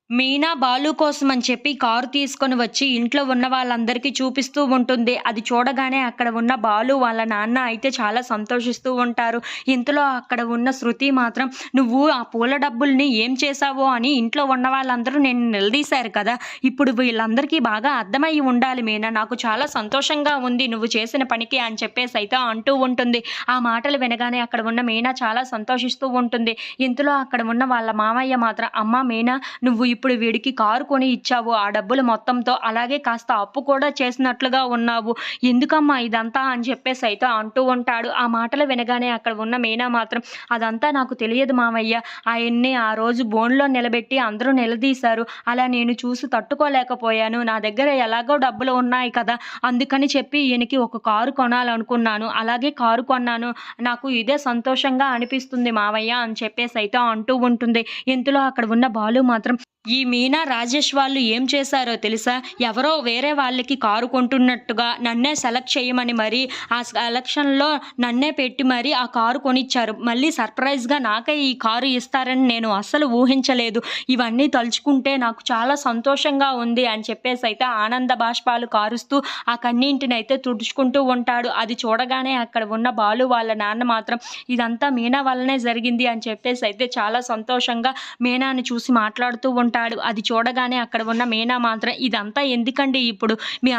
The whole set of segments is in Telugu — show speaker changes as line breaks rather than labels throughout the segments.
మీనా బాలు కోసం అని చెప్పి కారు తీసుకొని వచ్చి ఇంట్లో ఉన్న వాళ్ళందరికీ చూపిస్తూ ఉంటుంది. అది చూడగానే అక్కడ ఉన్న బాలు వాళ్ళ నాన్న అయితే చాలా సంతోషిస్తూ ఉంటారు. ఇంతలో అక్కడ ఉన్న శృతి మాత్రం "నువ్వు ఆ పూల డబ్బుల్ని ఏం చేశావో" అని ఇంట్లో ఉన్న వాళ్ళందరూ నిన్ను నిలదీశారు కదా! ఇప్పుడు వీళ్ళందరికీ బాగా అర్థమయ్యి ఉండాలి మీనా. నాకు చాలా సంతోషంగా ఉంది నువ్వు చేసిన పనికి అని చెప్పేసైతే అంటూ ఉంటుంది. ఆ మాటలు వినగానే అక్కడ ఉన్న మీనా చాలా సంతోషిస్తూ ఉంటుంది. ఇంతలో అక్కడ ఉన్న వాళ్ళ మామయ్య మాత్రం "అమ్మ మీనా, నువ్వు ఇప్పుడు వీడికి కారు కొని ఇచ్చావు ఆ డబ్బులు మొత్తంతో. అలాగే కాస్త అప్పు కూడా చేసినట్లుగా ఉన్నావు. ఎందుకమ్మా ఇదంతా అని చెప్పేసైతే అంటూ ఉంటాడు. ఆ మాటలు వినగానే అక్కడ ఉన్న మీనా మాత్రం అదంతా నాకు తెలియదు మావయ్య. ఆయన్ని ఆ రోజు బోనులో నిలబెట్టి అందరూ నిలదీశారు. అలా నేను చూసి తట్టుకోలేకపోయాను. నా దగ్గర ఎలాగో డబ్బులు ఉన్నాయి కదా! అందుకని చెప్పి ఈయనకి ఒక కారు కొనాలనుకున్నాను. అలాగే కారు కొన్నాను. నాకు ఇదే సంతోషంగా అనిపిస్తుంది మావయ్య అని చెప్పేసైతే అంటూ ఉంటుంది. ఇంతలో అక్కడ ఉన్న బాలు మాత్రం ఈ మీనా, రాజేష్ వాళ్ళు ఏం చేశారో తెలుసా? ఎవరో వేరే వాళ్ళకి కారు కొంటున్నట్టుగా నన్నే సెలెక్ట్ చేయమని మరి ఆ సెలక్షన్‌లో నన్నే పెట్టి మరి ఆ కారు కొనిచ్చారు. మళ్ళీ సర్ప్రైజ్‌గా నాకే ఈ కారు ఇస్తారని నేను అస్సలు ఊహించలేదు. ఇవన్నీ తలుచుకుంటే నాకు చాలా సంతోషంగా ఉంది అని చెప్పేసైతే ఆనంద బాష్పాలు కారుస్తూ ఆ కన్నీటినైతే తుడుచుకుంటూ ఉంటాడు. అది చూడగానే అక్కడ ఉన్న బాలు వాళ్ళ నాన్న మాత్రం ఇదంతా మీనా వల్లనే జరిగింది అని చెప్పేసైతే చాలా సంతోషంగా మీనాని చూసి మాట్లాడుతూ ఉంటాడు. అది చూడగానే అక్కడ ఉన్న మీనా మాత్రం ఇదంతా ఎందుకండి ఇప్పుడు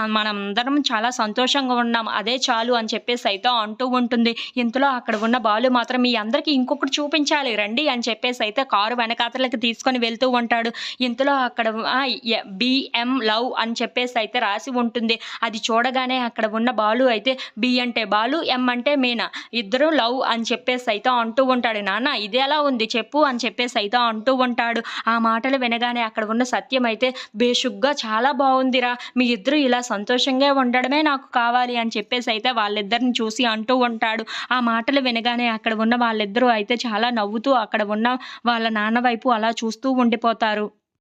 మనందరం చాలా సంతోషంగా ఉన్నాం. అదే చాలు అని చెప్పేసైతే అంటూ ఉంటుంది. ఇంతలో అక్కడ ఉన్న బాలు మాత్రం మీ అందరికీ ఇంకొకటి చూపించాలి రండి అని చెప్పేసైతే కారు వెనకాతలకి తీసుకొని వెళ్తూ ఉంటాడు. ఇంతలో అక్కడ బీఎం లవ్ అని చెప్పేసైతే రాసి ఉంటుంది. అది చూడగానే అక్కడ ఉన్న బాలు అయితే బి అంటే బాలు, ఎం అంటే మీనా. ఇద్దరు లవ్ అని చెప్పేసైతే అంటూ ఉంటాడు. నాన్న ఇది ఎలా ఉంది చెప్పు అని చెప్పేసైతే అంటూ ఉంటాడు. ఆ మాటలు వినగానే అక్కడ ఉన్న సత్యం అయితే బేషుగ్గా చాలా బావుందిరా! మీ ఇద్దరు ఇలా సంతోషంగా ఉండడమే నాకు కావాలి అని చెప్పేసైతే వాళ్ళిద్దరిని చూసి అంటూ ఉంటాడు. ఆ మాటలు వినగానే అక్కడ ఉన్న వాళ్ళిద్దరూ అయితే చాలా నవ్వుతూ అక్కడ ఉన్న వాళ్ళ నాన్న వైపు అలా చూస్తూ ఉండిపోతారు.